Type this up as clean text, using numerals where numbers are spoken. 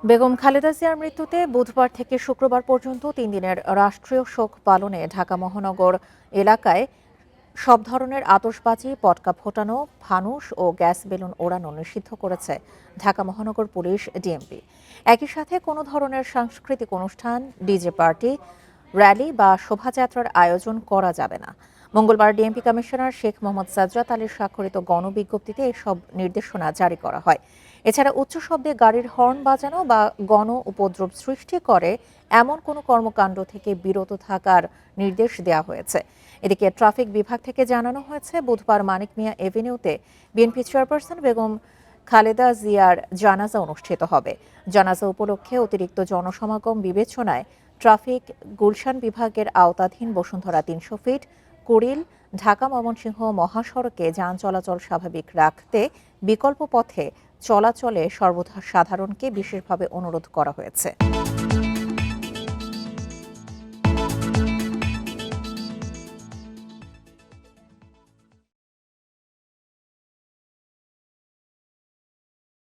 বেগম খালেদা জিয়ার মৃত্যুতে বুধবার থেকে শুক্রবার পর্যন্ত ৩ দিনের রাষ্ট্রীয় শোক পালনে ঢাকা মহানগর এলাকায় সব ধরনের আতশবাজি, পটকা ফোটানো, ফানুস ও গ্যাস বেলুন ওড়ানো নিষিদ্ধ করেছে ঢাকা মহানগর পুলিশ ডিএমপি। একই সাথে কোনো ধরনের সাংস্কৃতিক অনুষ্ঠান, ডিজে পার্টি, র্যালি বা শোভাযাত্রার আয়োজন করা যাবে না। মঙ্গলবার ডিএমপি কমিশনার শেখ মোহাম্মদ সাজ্জাদ আলীর স্বাক্ষরিত গণবিজ্ঞপ্তিতে এসব নির্দেশনা জারি করা হয়। এছাড়া উচ্চ শব্দে গাড়ির হর্ন বাজানো বা গণ উপদ্রব সৃষ্টি করে এমন কোনো কর্মকাণ্ড থেকে বিরত থাকার নির্দেশ দেওয়া হয়েছে। এদিকে ট্রাফিক বিভাগ থেকে জানানো হয়েছে, বুধবার মানিক মিয়া এভিনিউতে বিএনপি চেয়ারপারসন বেগম খালেদা জিয়ার জানাজা অনুষ্ঠিত হবে। জানাজা উপলক্ষে অতিরিক্ত জনসমাগম বিবেচনায় ট্রাফিক গুলশান বিভাগের আওতাধীন বসুন্ধরা ৩০০ ফিট, কুড়িল, ঢাকা ময়মনসিংহ মহাসড়কে যান চলাচল স্বাভাবিক রাখতে বিকল্প পথে চলাচলে সর্বসাধারণকে বিশেষভাবে অনুরোধ করা হয়েছে।